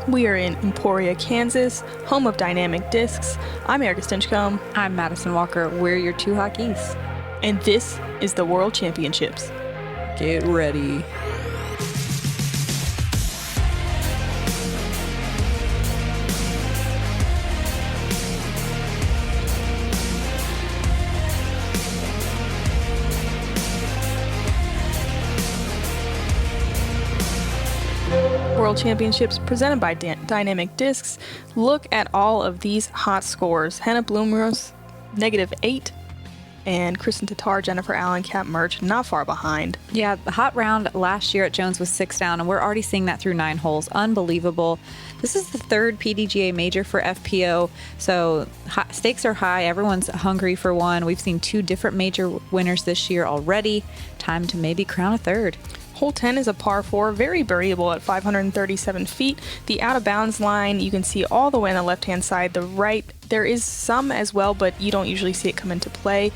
We are in Emporia, Kansas, home of dynamic discs. I'm Erika Stinchcomb. I'm Madison Walker. We're your two Hot Geese. And this is the World Championships. Get ready. World Championships presented by Dynamic Discs. Look at all of these hot scores. Hannah Blumrose, -8. And Kristin Tattar, Jennifer Allen, Kat Merch, not far behind. Yeah, the hot round last year at Jones was 6 down, and we're already seeing that through 9 holes. Unbelievable. This is the 3rd PDGA Major for FPO, so stakes are high. Everyone's hungry for one. We've seen 2 different major winners this year already. Time to maybe crown a 3rd. Hole 10 is a par 4, very birdieable at 537 feet. The out-of-bounds line, you can see all the way on the left-hand side. The right, there is some as well, but you don't usually see it come into play.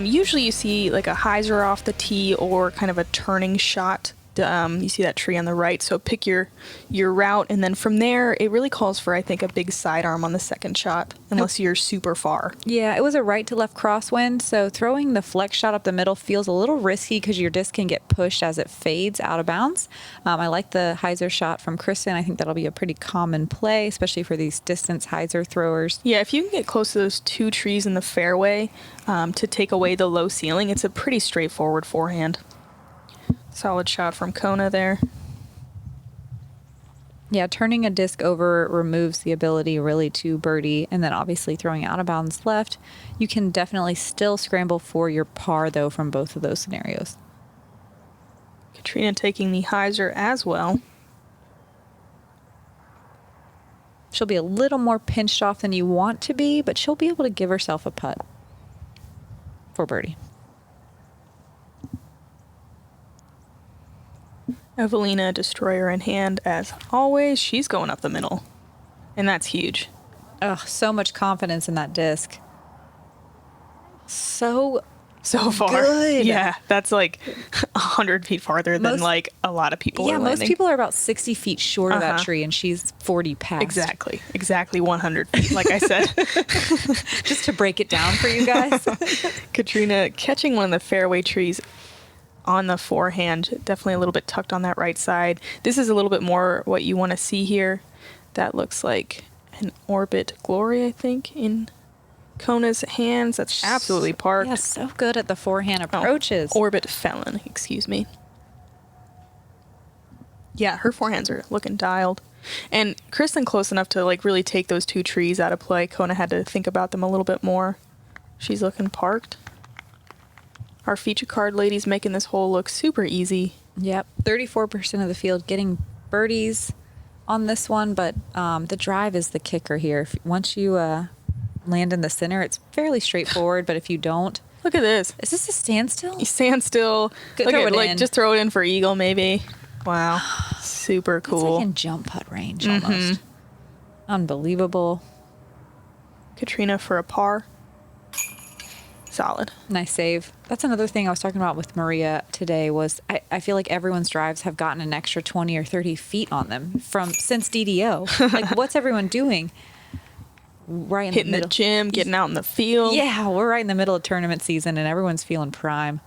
Usually you see like a hyzer off the tee or kind of a turning shot. You see that tree on the right, so pick your route, and then from there, it really calls for, I think, a big sidearm on the second shot, unless you're super far. Yeah, it was a right to left crosswind, so throwing the flex shot up the middle feels a little risky because your disc can get pushed as it fades out of bounds. I like the hyzer shot from Kristin. I think that'll be a pretty common play, especially for these distance hyzer throwers. Yeah, if you can get close to those 2 trees in the fairway to take away the low ceiling, it's a pretty straightforward forehand. Solid shot from Kona there. Yeah, turning a disc over removes the ability really to birdie, and then obviously throwing out of bounds left. You can definitely still scramble for your par, though, from both of those scenarios. Catrina taking the hyzer as well. She'll be a little more pinched off than you want to be, but she'll be able to give herself a putt for birdie. Eveliina, destroyer in hand as always. She's going up the middle, and that's huge. Ugh, so much confidence in that disc. So far. Good. Yeah, that's like 100 feet farther than like a lot people are landing. Most people are about 60 feet short of that tree, and she's 40 past. Exactly 100 feet, like I said. Just to break it down for you guys. Catrina catching one of the fairway trees on the forehand, definitely a little bit tucked on that right side. This is a little bit more what you want to see here. That looks like an Orbit Glory, I think, in Kona's hands. That's absolutely parked. Yeah, so good at the forehand approaches. Orbit Felon, excuse me. Yeah, her forehands are looking dialed. And Kristin close enough to like really take those 2 trees out of play. Kona had to think about them a little bit more. She's looking parked. Our feature card ladies making this hole look super easy. Yep, 34% of the field getting birdies on this one, but the drive is the kicker here. Once you land in the center, it's fairly straightforward, but if you don't... Look at this. Is this a standstill? Standstill. Look at like just throw it in for eagle maybe. Wow. Super cool. It's like in jump putt range almost. Unbelievable. Catrina for a par. Solid. Nice save. That's another thing I was talking about with Maria today was I feel like everyone's drives have gotten an extra 20 or 30 feet on them since DDO. Like, what's everyone doing? Right in Hitting the middle. The gym, getting out in the field. Yeah, we're right in the middle of tournament season and everyone's feeling prime.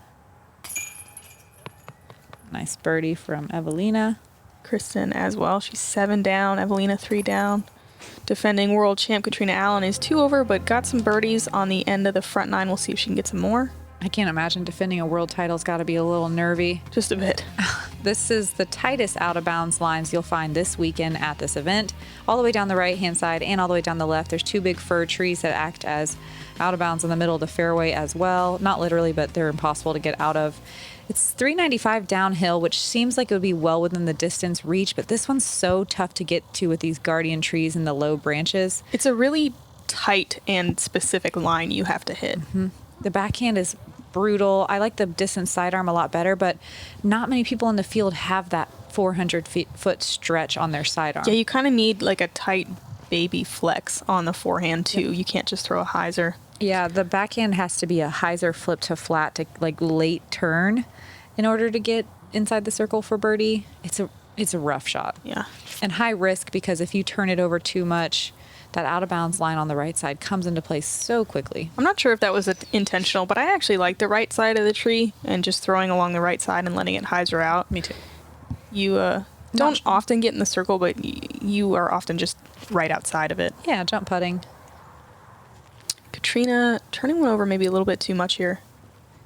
Nice birdie from Eveliina. Kristin as well. She's 7 down. Eveliina 3 down. Defending world champ Catrina Allen is 2 over, but got some birdies on the end of the front 9. We'll see if she can get some more. I can't imagine defending a world title's got to be a little nervy. Just a bit. This is the tightest out-of-bounds lines you'll find this weekend at this event. All the way down the right-hand side and all the way down the left. There's 2 big fir trees that act as out-of-bounds in the middle of the fairway as well. Not literally, but they're impossible to get out of. It's 395 downhill, which seems like it would be well within the distance reach, but this one's so tough to get to with these guardian trees and the low branches. It's a really tight and specific line you have to hit. The backhand is brutal. I like the distance sidearm a lot better, but not many people in the field have that 400-foot stretch on their sidearm. Yeah, you kind of need like a tight baby flex on the forehand too. Yep. You can't just throw a hyzer. Yeah, the backhand has to be a hyzer flip to flat to like late turn in order to get inside the circle for birdie. It's a It's a rough shot. Yeah. And high risk because if you turn it over too much, that out of bounds line on the right side comes into place so quickly. I'm not sure if that was intentional, but I actually like the right side of the tree and just throwing along the right side and letting it hyzer out. Me too. You don't often get in the circle, but you are often just right outside of it. Yeah, jump putting. Catrina turning one over maybe a little bit too much here.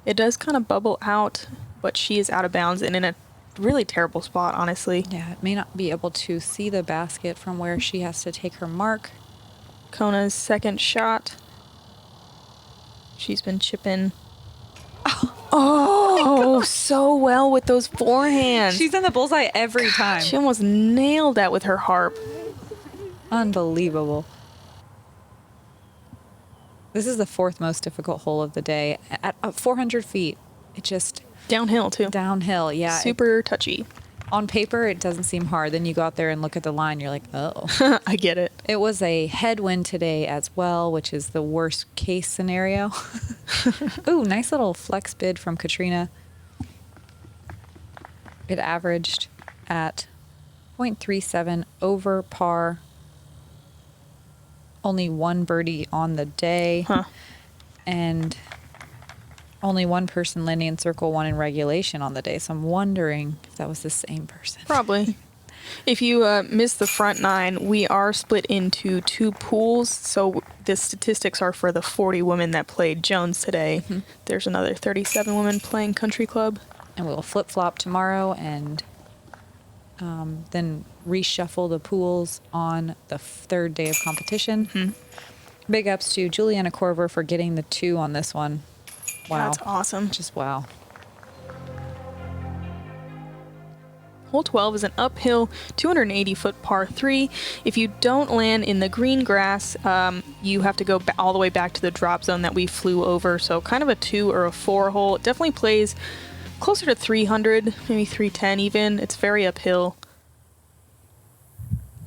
It does kind of bubble out, but she is out of bounds and in a really terrible spot, honestly. Yeah, it may not be able to see the basket from where she has to take her mark. Kona's second shot. She's been chipping. Oh, so well with those forehands. She's in the bullseye every time. She almost nailed that with her harp. Unbelievable. This is the fourth most difficult hole of the day. At 400 feet, it just... Downhill, too. Downhill, yeah. Super touchy. On paper, it doesn't seem hard. Then you go out there and look at the line, you're like, oh. I get it. It was a headwind today as well, which is the worst case scenario. Ooh, nice little flex bid from Catrina. It averaged at 0.37 over par. Only one birdie on the day. Huh. And only one person landing in circle one in regulation on the day. So I'm wondering if that was the same person. Probably. If you missed the front nine, we are split into two pools. So the statistics are for the 40 women that played Jones today. Mm-hmm. There's another 37 women playing Country Club. And we'll flip-flop tomorrow and then reshuffle the pools on the third day of competition. Mm-hmm. Big ups to Juliana Corver for getting the 2 on this one. Wow. That's awesome. Just wow. Hole 12 is an uphill 280-foot par 3. If you don't land in the green grass, you have to go all the way back to the drop zone that we flew over. So kind of a 2 or a 4 hole. It definitely plays closer to 300, maybe 310 even. It's very uphill.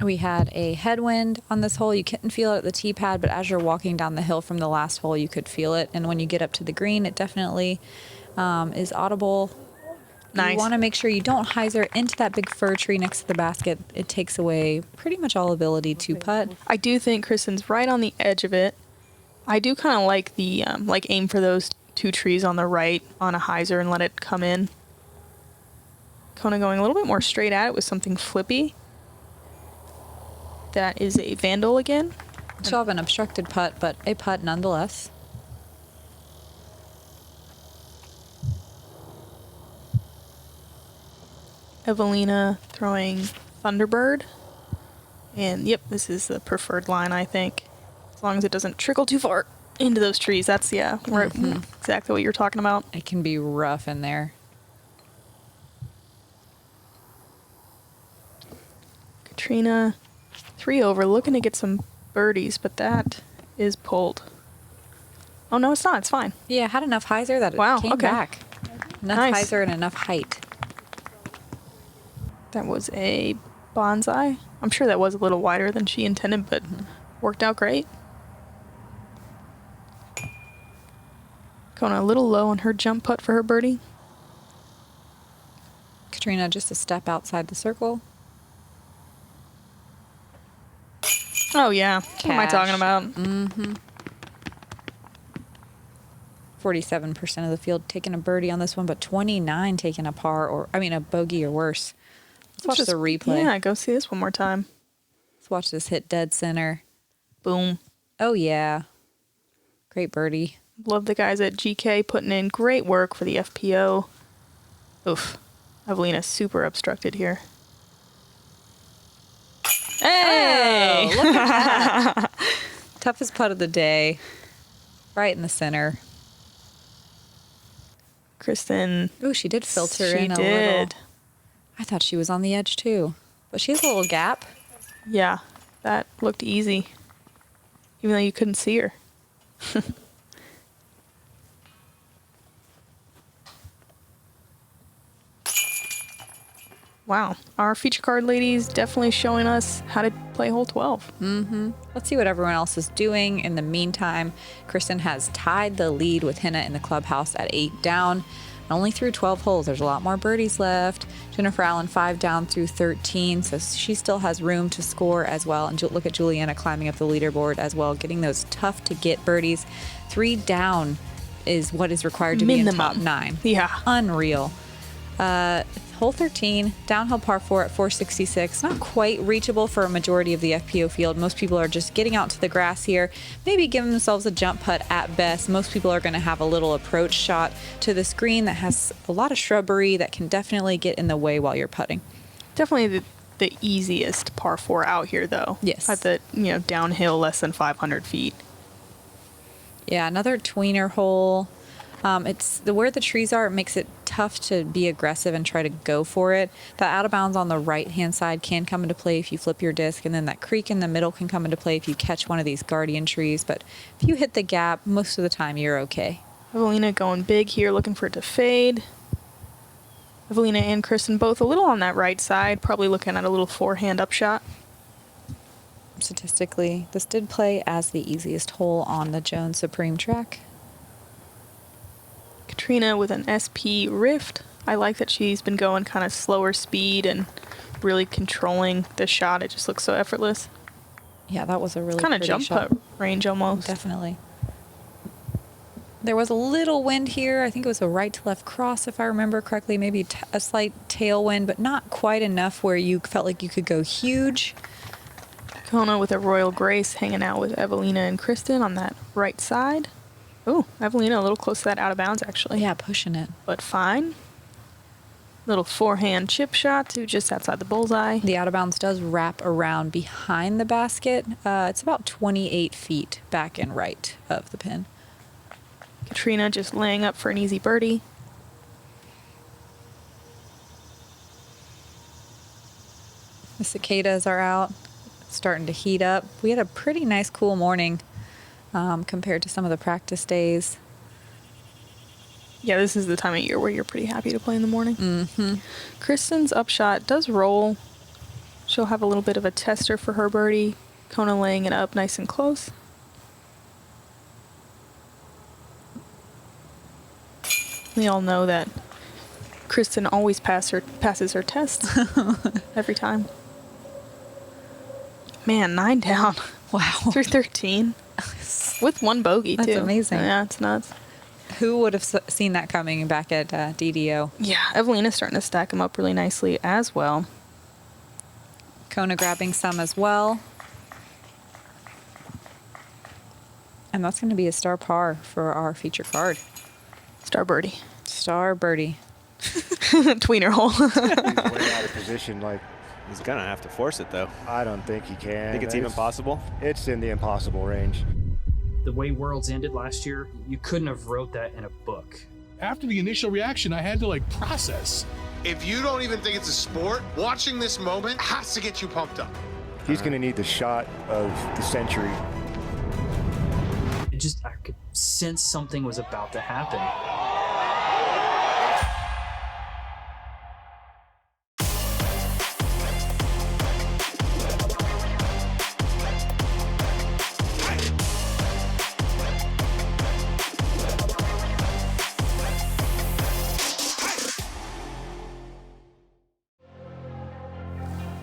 We had a headwind on this hole. You couldn't feel it at the tee pad, but as you're walking down the hill from the last hole, you could feel it. And when you get up to the green, it definitely is audible. Nice. You want to make sure you don't hyzer into that big fir tree next to the basket. It takes away pretty much all ability to putt. I do think Kristin's right on the edge of it. I do kind of like the aim for those 2 trees on the right on a hyzer and let it come in. Kona going a little bit more straight at it with something flippy. That is a Vandal again. She'll have an obstructed putt, but a putt nonetheless. Eveliina throwing Thunderbird. And yep, this is the preferred line, I think. As long as it doesn't trickle too far into those trees. That's, yeah, right, exactly what you're talking about. It can be rough in there. Catrina, 3 over, looking to get some birdies, but that is pulled. Oh, no, it's not. It's fine. Yeah, had enough hyzer that it came back. Enough Nice. hyzer and enough height. That was a bonsai. I'm sure that was a little wider than she intended, but worked out great. Kona a little low on her jump putt for her birdie. Catrina just a step outside the circle. Oh, yeah. What am I talking about? 47% of the field taking a birdie on this one, but 29 taking a par or, a bogey or worse. Let's watch the replay. Yeah, go see this one more time. Let's watch this hit dead center. Boom. Oh, yeah. Great birdie. Love the guys at GK putting in great work for the FPO. Oof. Eveliina super obstructed here. Hey! Oh, look at that. Toughest putt of the day. Right in the center. Kristin. Ooh, she did filter She in a did. little. I thought she was on the edge too. But she has a little gap. Yeah, that looked easy. Even though you couldn't see her. Wow. Our feature card ladies definitely showing us how to play hole 12. Let's see what everyone else is doing. In the meantime, Kristin has tied the lead with Henna in the clubhouse at 8 down. only through 12 holes. There's a lot more birdies left. Jennifer Allen 5 down through 13, so she still has room to score as well. And look at Juliana climbing up the leaderboard as well, getting those tough to get birdies. 3 down is what is required to be in top 9. Yeah. Unreal. Hole 13, downhill par 4 at 466. Not quite reachable for a majority of the FPO field. Most people are just getting out to the grass here, maybe giving themselves a jump putt at best. Most people are going to have a little approach shot to this green that has a lot of shrubbery that can definitely get in the way while you're putting. Definitely the easiest par 4 out here, though. Yes. At the, downhill less than 500 feet. Yeah, another tweener hole. It's where the trees are, it makes it tough to be aggressive and try to go for it. That out of bounds on the right-hand side can come into play if you flip your disc, and then that creek in the middle can come into play if you catch one of these guardian trees. But if you hit the gap, most of the time you're okay. Eveliina going big here, looking for it to fade. Eveliina and Kristin both a little on that right side, probably looking at a little forehand upshot. Statistically, this did play as the easiest hole on the Jones Supreme track. Catrina with an SP Rift. I like that she's been going kind of slower speed and really controlling the shot. It just looks so effortless. Yeah, that was a really kind of pretty jump shot. putt range almost. Definitely. There was a little wind here. I think it was a right to left cross, if I remember correctly. Maybe a slight tailwind, but not quite enough where you felt like you could go huge. Kona with a Royal Grace hanging out with Eveliina and Kristin on that right side. Oh, Eveliina a little close to that out of bounds, actually. Yeah, pushing it. But fine. Little forehand chip shot to just outside the bullseye. The out of bounds does wrap around behind the basket. It's about 28 feet back and right of the pin. Catrina just laying up for an easy birdie. The cicadas are out, starting to heat up. We had a pretty nice cool morning compared to some of the practice days. Yeah, this is the time of year where you're pretty happy to play in the morning. Mm-hmm. Kristin's upshot does roll. She'll have a little bit of a tester for her birdie. Kona laying it up nice and close. We all know that Kristin always passes her tests every time. Man, 9 down. Wow. Through 13. With 1 bogey, too. That's amazing. Yeah, it's nuts. Who would have seen that coming back at DDO? Yeah, Eveliina's starting to stack him up really nicely as well. Kona grabbing some as well. And that's going to be a star par for our feature card. Star birdie. Star birdie. Tweener hole. Way out of position, like. He's going to have to force it, though. I don't think he can. Think it's even possible? It's in the impossible range. The way Worlds ended last year, you couldn't have wrote that in a book. After the initial reaction, I had to process. If you don't even think it's a sport, watching this moment has to get you pumped up. He's going to need the shot of the century. I could sense something was about to happen.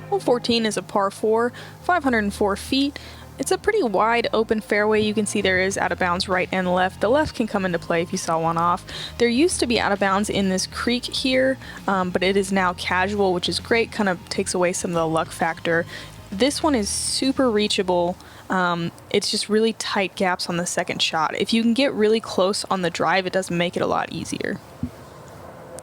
Hole 14 is a par 4, 504 feet. It's a pretty wide open fairway. You can see there is out of bounds right and left. The left can come into play if you saw one off. There used to be out of bounds in this creek here, but it is now casual, which is great. Kind of takes away some of the luck factor. This one is super reachable. It's just really tight gaps on the second shot. If you can get really close on the drive, it does make it a lot easier.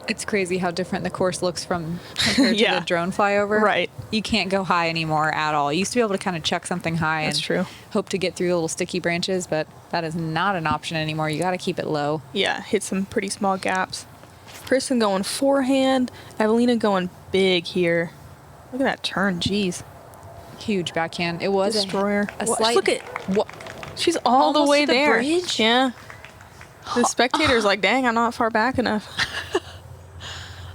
It's crazy how different the course looks compared Yeah. to the drone flyover. Right. You can't go high anymore at all. You used to be able to kind of chuck something high That's and true. hope to get through little sticky branches, but that is not an option anymore. You got to keep it low. Yeah, hit some pretty small gaps. Kristin going forehand. Eveliina going big here. Look at that turn, jeez. Huge backhand. It was Destroyer. a Watch, slight. look at- What? She's all the Almost way to the there. bridge? Yeah. The spectator's like, dang, I'm not far back enough.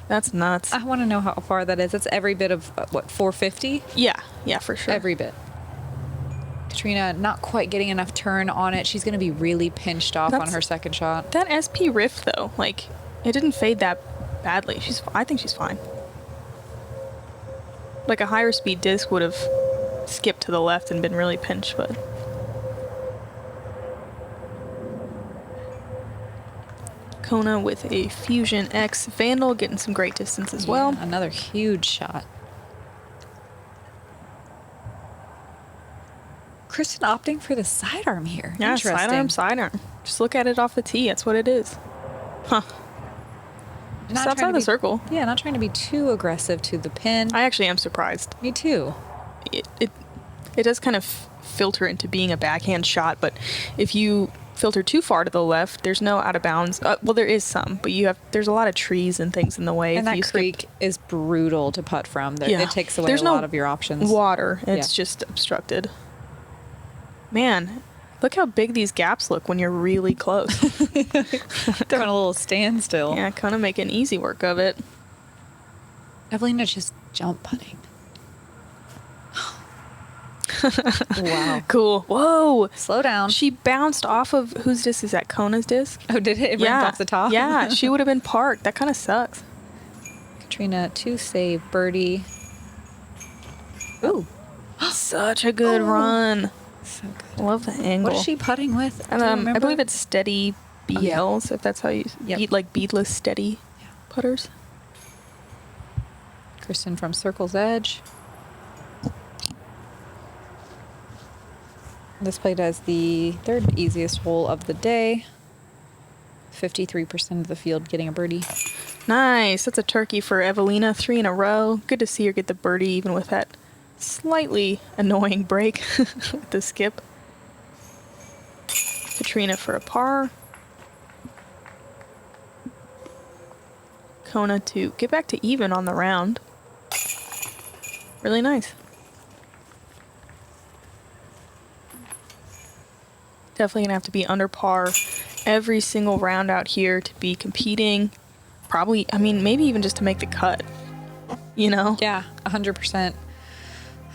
That's nuts. I want to know how far that is. That's every bit of, 450? Yeah, for sure. Every bit. Catrina not quite getting enough turn on it. She's going to be really pinched off on That's- her second shot. That SP riff, though, It didn't fade that badly. I think she's fine. Like a higher speed disc would have skipped to the left and been really pinched, but Kona with a Fusion X Vandal getting some great distance as well. Another huge shot. Kristin opting for the sidearm here. Yeah, Interesting. sidearm. Just look at it off the tee. That's what it is. Huh. Just outside to the be- circle. Yeah, not trying to be too aggressive to the pin. I actually am surprised. Me too. It does kind of filter into being a backhand shot, but if you filter too far to the left, there's no out of bounds. Well, there is some, but there's a lot of trees and things in the way. And if that you creek is brutal to putt from. Yeah. It takes away There's a no lot of your options. water. It's Yeah. just obstructed. Man, look how big these gaps look when you're really close. They're on a little standstill. Yeah, kind of making easy work of it. Eveliina just jump putting. Wow. Cool. Whoa. Slow down. She bounced off of, whose disc is that? Kona's disc? Oh, did it? It ramped off the top? Yeah, she would have been parked. That kind of sucks. Katrina to save birdie. Ooh. Such a good run. So good. Love the angle. What is she putting with? Do you I remember? believe it's steady BLs, if that's how you Yep. like beadless steady putters. Kristin from Circle's Edge. This played as the third easiest hole of the day. 53% of the field getting a birdie. Nice. That's a turkey for Eveliina. 3 in a row. Good to see her get the birdie even with that slightly annoying break with the skip. Katrina for a par. Kona to get back to even on the round. Really nice. Definitely gonna have to be under par every single round out here to be competing. Probably, I mean, maybe even just to make the cut, you know? Yeah, 100%.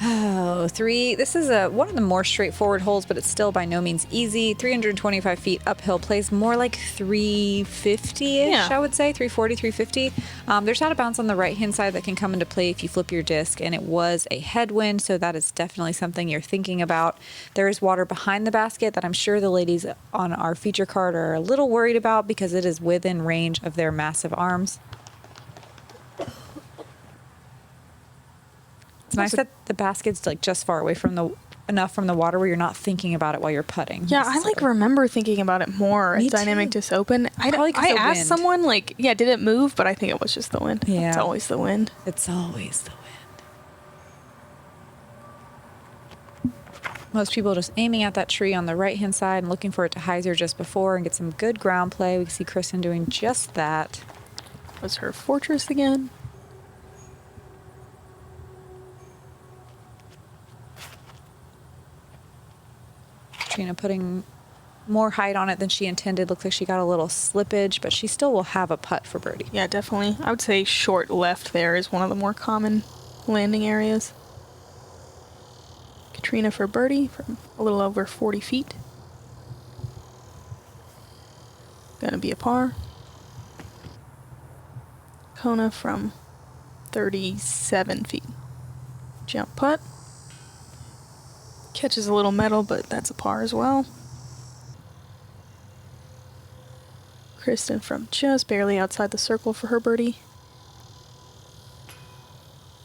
Oh, this is one of the more straightforward holes, but it's still by no means easy. 325 feet uphill, plays more like 350-ish, Yeah. I would say, 340, 350. There's out of bounds on the right-hand side that can come into play if you flip your disc, and it was a headwind, so that is definitely something you're thinking about. There is water behind the basket that I'm sure the ladies on our feature card are a little worried about because it is within range of their massive arms. It's nice that the basket's like just far away from enough from the water where you're not thinking about it while you're putting. Yeah, I like remember thinking about it more Me at Dynamic too. Disc Open. Probably 'cause I the asked wind. someone, like, yeah, did it move? But I think it was just the wind. Yeah. It's always the wind. It's always the wind. Most people just aiming at that tree on the right-hand side and looking for it to hyzer just before and get some good ground play. We can see Kristin doing just that. Was her fortress again? Katrina putting more height on it than she intended. Looks like she got a little slippage, but she still will have a putt for birdie. Yeah, definitely. I would say short left there is one of the more common landing areas. Katrina for birdie from a little over 40 feet. Gonna be a par. Kona from 37 feet. Jump putt. Catches a little metal, but that's a par as well. Kristin from just barely outside the circle for her birdie.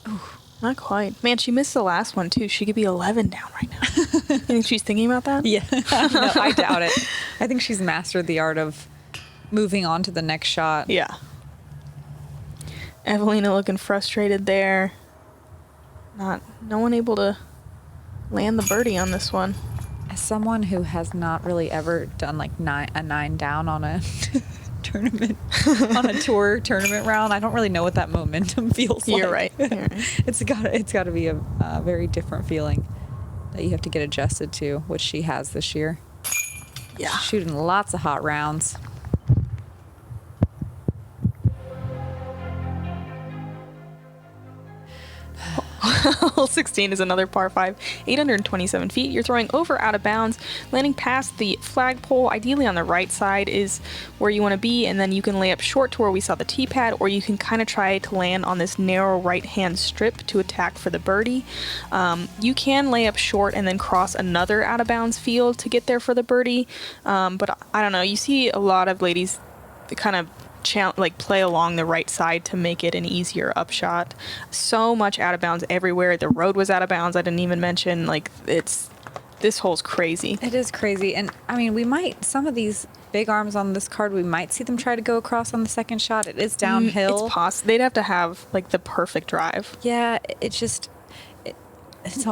Oh, not quite. Man, she missed the last one too. She could be 11 down right now. You think she's thinking about that? Yeah. No, I doubt it. I think she's mastered the art of moving on to the next shot. Yeah. Eveliina looking frustrated there. No one able to land the birdie on this one. As someone who has not really ever done like a 9 down on a tournament, on a tour tournament round, I don't really know what that momentum feels like. You're right. You're right. It's got to be a very different feeling that you have to get adjusted to, which she has this year. Yeah. Shooting lots of hot rounds. Hole 16 is another par 5, 827 feet. You're throwing over out of bounds, landing past the flagpole. Ideally on the right side is where you want to be, and then you can lay up short to where we saw the tee pad, or you can kind of try to land on this narrow right-hand strip to attack for the birdie. You can lay up short and then cross another out of bounds field to get there for the birdie, but I don't know. You see a lot of ladies kind of play along the right side to make it an easier upshot. So much out of bounds everywhere. The road was out of bounds. I didn't even mention, this hole's crazy. It is crazy. And I mean, some of these big arms on this card, we might see them try to go across on the second shot. It is downhill. It's possible. They'd have to have the perfect drive. Yeah,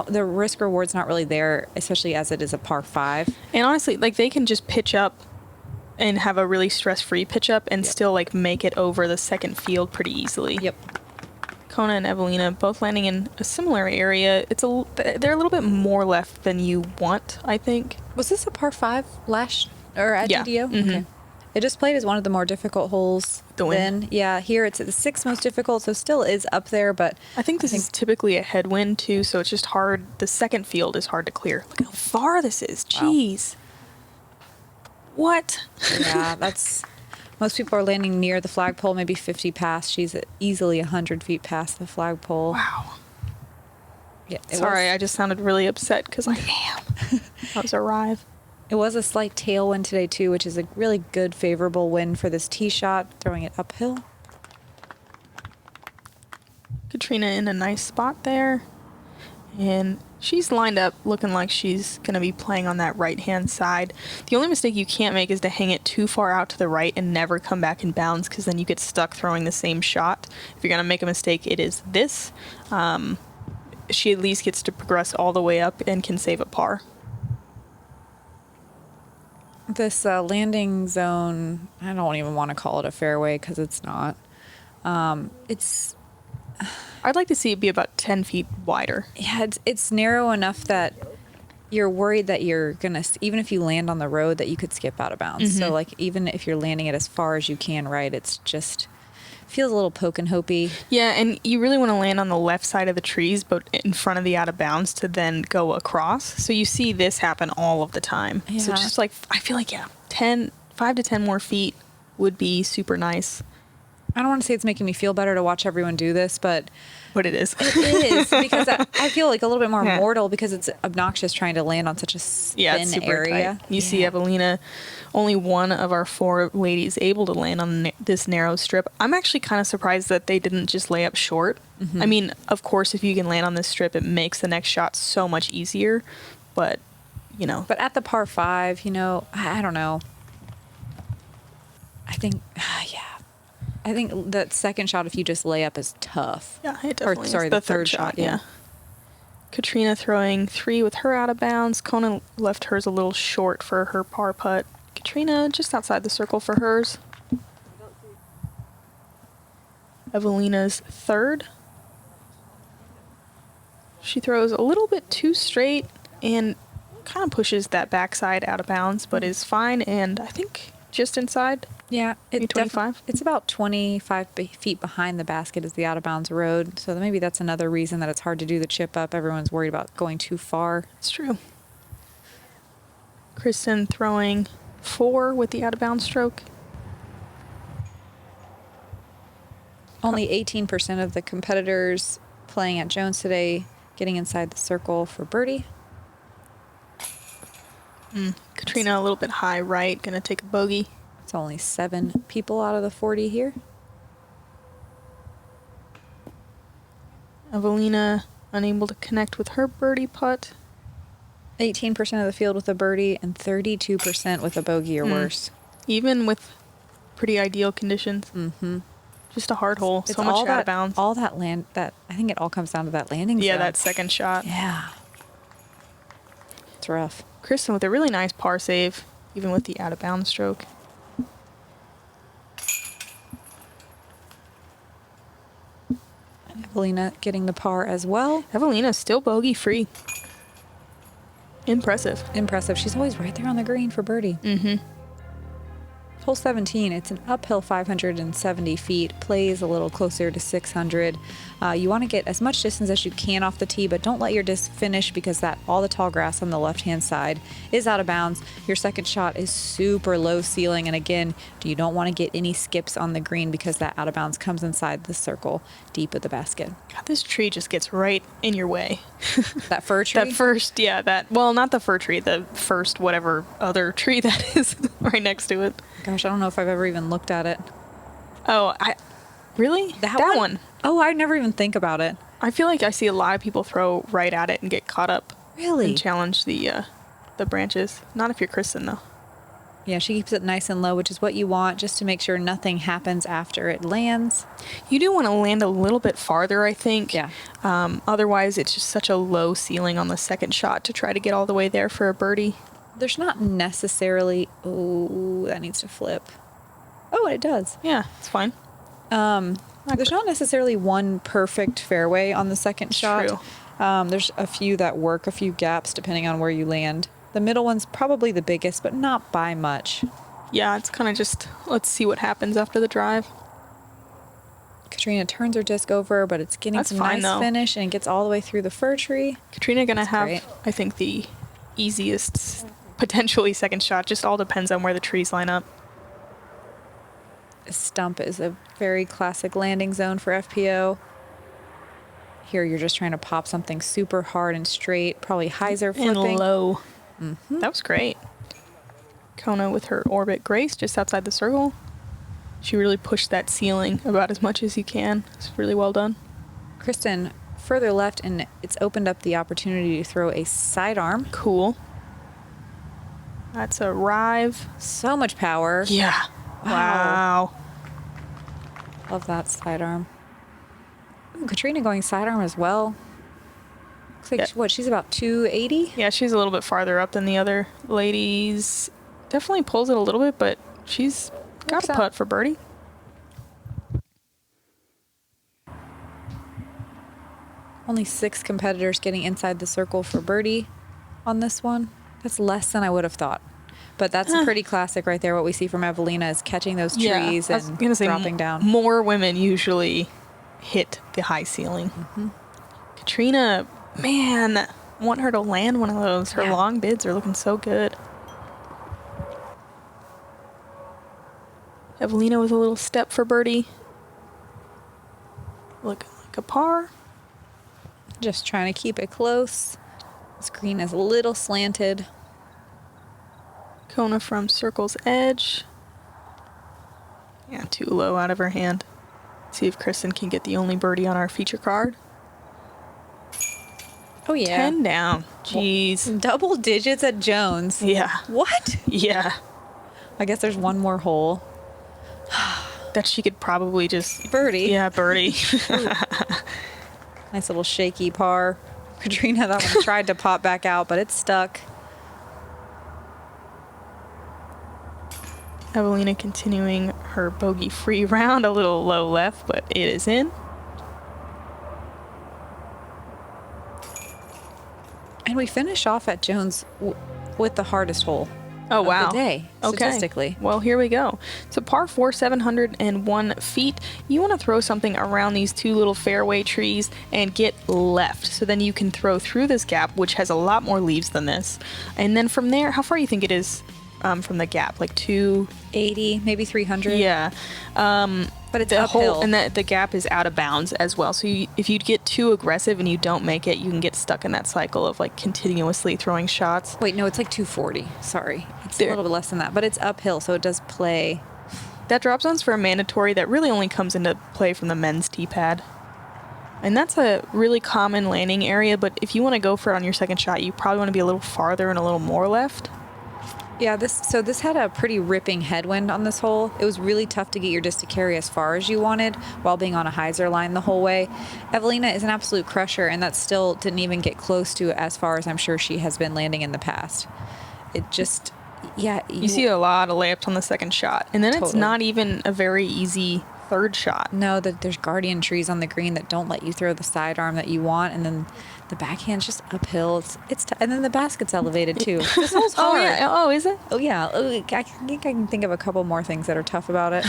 the risk reward's not really there, especially as it is a par 5. And honestly, they can just pitch up and have a really stress-free pitch up and still make it over the second field pretty easily. Yep. Kona and Eveliina both landing in a similar area. They're a little bit more left than you want, I think. Was this a par 5 at Yeah. DDO? Mm-hmm. Okay. It just played as one of the more difficult holes. Then. Yeah, here it's at the 6th most difficult, so still is up there, but I think this is typically a headwind too, so it's just hard. The second field is hard to clear. Look how far this is. Jeez. Wow. What? Yeah, most people are landing near the flagpole, maybe 50 past. She's easily 100 feet past the flagpole. Wow. Yeah. Sorry, I just sounded really upset because I am. That was a arrive. It was a slight tailwind today too, which is a really good favorable wind for this tee shot, throwing it uphill. Catrina in a nice spot there. And she's lined up looking like she's going to be playing on that right-hand side. The only mistake you can't make is to hang it too far out to the right and never come back in bounds, because then you get stuck throwing the same shot. If you're going to make a mistake, it is this. She at least gets to progress all the way up and can save a par. This landing zone, I don't even want to call it a fairway because it's not. I'd like to see it be about 10 feet wider. Yeah, it's narrow enough that you're worried that you're going to, even if you land on the road, that you could skip out of bounds. Mm-hmm. So, even if you're landing it as far as you can, right, it's just feels a little poke and hopey. Yeah, and you really want to land on the left side of the trees, but in front of the out of bounds to then go across. So you see this happen all of the time. Yeah. So just I feel 5 to 10 more feet would be super nice. I don't want to say it's making me feel better to watch everyone do this, but It is. It is, because I feel a little bit more mortal because it's obnoxious trying to land on such a thin it's super area. Tight. You see Eveliina, only one of our 4 ladies able to land on this narrow strip. I'm actually kind of surprised that they didn't just lay up short. Mm-hmm. I mean, of course, if you can land on this strip, it makes the next shot so much easier, but, But at the par 5, I don't know. I think, I think that second shot, if you just lay up, is tough. Yeah, it definitely is. The third shot, yeah. Catrina throwing 3 with her out of bounds. Kona left hers a little short for her par putt. Catrina just outside the circle for hers. Eveliina's third. She throws a little bit too straight and kind of pushes that backside out of bounds, but is fine, and I think just inside. Yeah, maybe 25. It's about 25 feet behind the basket is the out of bounds road. So maybe that's another reason that it's hard to do the chip up. Everyone's worried about going too far. It's true. Kristin throwing 4 with the out of bounds stroke. Only 18% of the competitors playing at Jones today getting inside the circle for birdie. Catrina a little bit high right, gonna take a bogey. It's only 7 people out of the 40 here. Eveliina unable to connect with her birdie putt. 18% of the field with a birdie and 32% with a bogey or worse. Even with pretty ideal conditions. Mm-hmm. Just a hard hole. It's so much out of bounds. bounds. All that land. I think it all comes down to that landing zone. Yeah, that second shot. Yeah. It's rough. Kristin with a really nice par save, even with the out of bounds stroke. Eveliina getting the par as well. Eveliina still bogey free. Impressive. Impressive. She's always right there on the green for birdie. Mm-hmm. hole 17, it's an uphill 570 feet, plays a little closer to 600. You want to get as much distance as you can off the tee, but don't let your disc finish because all the tall grass on the left-hand side is out of bounds. Your second shot is super low ceiling, and again, you don't want to get any skips on the green because that out of bounds comes inside the circle deep of the basket. God, this tree just gets right in your way. That fir tree? Well, not the fir tree, the first whatever other tree that is right next to it. Gosh, I don't know if I've ever even looked at it. Oh, really? That one? Oh, I never even think about it. I feel like I see a lot of people throw right at it and get caught up. Really? And challenge the branches. Not if you're Kristin, though. Yeah, she keeps it nice and low, which is what you want, just to make sure nothing happens after it lands. You do want to land a little bit farther, I think. Yeah. Otherwise, it's just such a low ceiling on the second shot to try to get all the way there for a birdie. There's not necessarily... Oh, that needs to flip. Oh, it does. Yeah, it's fine. There's not necessarily one perfect fairway on the second shot. True. There's a few that work, a few gaps, depending on where you land. The middle one's probably the biggest, but not by much. Yeah, it's kind of just, let's see what happens after the drive. Katrina turns her disc over, but it's getting That's some fine, nice though. finish and gets all the way through the fir tree. Katrina going to have, great. I think, the easiest, potentially second shot. Just all depends on where the trees line up. A stump is a very classic landing zone for FPO. Here you're just trying to pop something super hard and straight, probably hyzer flipping. And low. Mm-hmm. That was great. Kona with her orbit grace just outside the circle. She really pushed that ceiling about as much as you can. It's really well done. Kristin, further left, and it's opened up the opportunity to throw a sidearm. Cool. That's a rive. So much power. Yeah. Wow. Love that sidearm. Ooh, Katrina going sidearm as well. Looks like, Yeah. she's about 280? Yeah, she's a little bit farther up than the other ladies. Definitely pulls it a little bit, but she's got Works a out. putt for birdie. Only 6 competitors getting inside the circle for birdie on this one. That's less than I would have thought. But that's a pretty classic right there. What we see from Eveliina is catching those trees I was and gonna say dropping down. More women usually hit the high ceiling. Mm-hmm. Katrina, man, want her to land one of those. Her Yeah. long bids are looking so good. Eveliina with a little step for birdie. Looking like a par. Just trying to keep it close. This green is a little slanted. Kona from circle's edge. Yeah, too low out of her hand. See if Kristin can get the only birdie on our feature card. Oh, yeah. 10 down. Jeez. Double digits at Jones. Yeah. What? Yeah. I guess there's one more hole. That she could probably just... Birdie. Yeah, birdie. Nice little shaky par. Katrina, that one tried to pop back out, but it's stuck. Eveliina continuing her bogey-free round. A little low left, but it is in. And we finish off at Jones with the hardest hole. Oh, of wow. the day, statistically. Well, here we go. So par 4, 701 feet. You want to throw something around these two little fairway trees and get left. So then you can throw through this gap, which has a lot more leaves than this. And then from there, how far do you think it is from the gap? Like 280, maybe 300. Yeah. But it's the uphill. whole, and the gap is out of bounds as well. So if you get too aggressive and you don't make it, you can get stuck in that cycle of like continuously throwing shots. Wait, no, it's like 240. Sorry. It's There. a little bit less than that, but it's uphill, so it does play. That drop zone's for a mandatory that really only comes into play from the men's tee pad. And that's a really common landing area, but if you want to go for it on your second shot, you probably want to be a little farther and a little more left. Yeah, this had a pretty ripping headwind on this hole. It was really tough to get your disc to carry as far as you wanted while being on a hyzer line the whole way. Eveliina is an absolute crusher, and that still didn't even get close to as far as I'm sure she has been landing in the past. It just, yeah. You see a lot of layups on the second shot. And then it's Totally. not even a very easy third shot. No, that there's guardian trees on the green that don't let you throw the sidearm that you want, and then the backhand's just uphill. And then the basket's elevated too. This hole's hard. Oh yeah. Oh, is it? Oh yeah. I think I can think of a couple more things that are tough about it.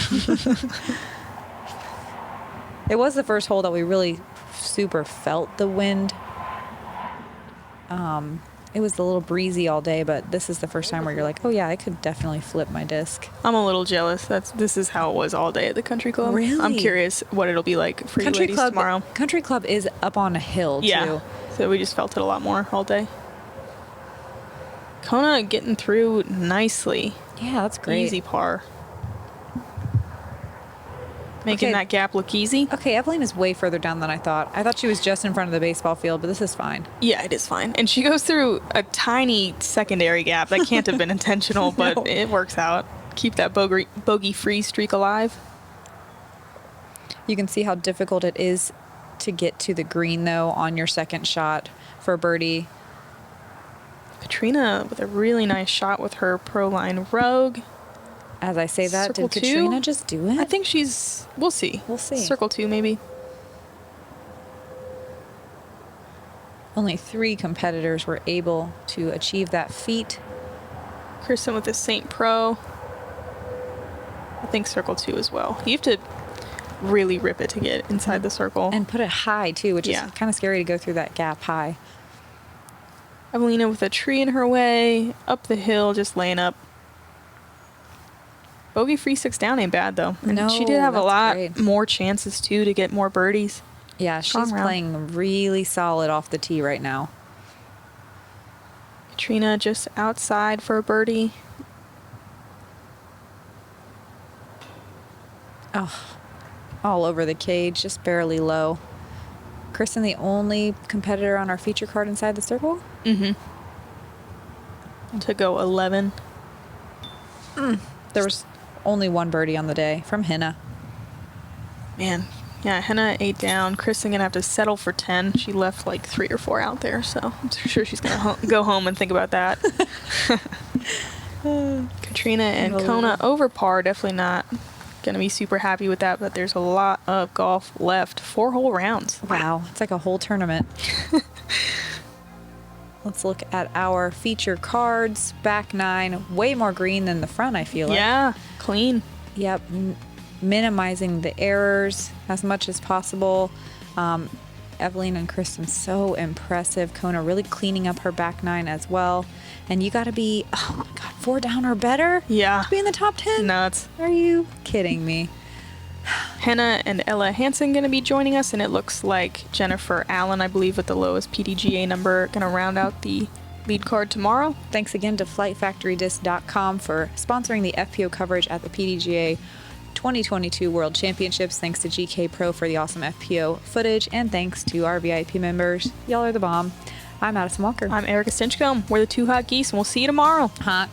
It was the first hole that we really super felt the wind. It was a little breezy all day, but this is the first time where you're like, oh yeah, I could definitely flip my disc. I'm a little jealous. This is how it was all day at the country club. Really? I'm curious what it'll be like for you ladies tomorrow. Country club is up on a hill too. So we just felt it a lot more all day. Kona getting through nicely. Yeah, that's great. Easy par. Making that gap look easy. Okay, Eveliina is way further down than I thought. I thought she was just in front of the baseball field, but this is fine. Yeah, it is fine. And she goes through a tiny secondary gap. That can't have been intentional, but No. it works out. Keep that bogey-free streak alive. You can see how difficult it is to get to the green, though, on your second shot for birdie. Catrina with a really nice shot with her Pro Line Rogue. As I say that, Circle did two? Catrina just do it? I think she's... We'll see. We'll see. Circle 2, maybe. Only 3 competitors were able to achieve that feat. Kristen with the St. Pro. I think circle 2 as well. You have to really rip it to get inside the circle. And put it high, too, which is Yeah. kind of scary to go through that gap high. Eveliina with a tree in her way. Up the hill, just laying up. Bogey free 6 down ain't bad, though. And No, she did have a that's lot great. more chances, too, to get more birdies. Yeah, Strong she's round. playing really solid off the tee right now. Catrina just outside for a birdie. Oh, all over the cage, just barely low. Kristen, the only competitor on our feature card inside the circle? To go 11. There was only 1 birdie on the day from Henna. Man, yeah, Henna 8 down. Kristen gonna have to settle for 10. She left like 3 or 4 out there, so I'm sure she's gonna go home and think about that. Catrina and Kona over par, definitely not gonna be super happy with that, but there's a lot of golf left. 4 whole rounds. Wow, it's like a whole tournament. Let's look at our feature cards. Back 9, way more green than the front, I feel like. Yeah, clean. Yep, minimizing the errors as much as possible. Eveliina and Kristen, so impressive. Kona really cleaning up her back 9 as well. And you got to be, oh my God, 4 down or better? Yeah. To be in the top 10? Nuts. Are you kidding me? Henna and Ella Hansen going to be joining us, and it looks like Jennifer Allen, I believe, with the lowest PDGA number, going to round out the lead card tomorrow. Thanks again to FlightFactoryDisc.com for sponsoring the FPO coverage at the PDGA 2022 World Championships. Thanks to GK Pro for the awesome FPO footage, and thanks to our VIP members. Y'all are the bomb. I'm Madison Walker. I'm Erika Stinchcomb. We're the 2 Hot Geese, and we'll see you tomorrow. Hot.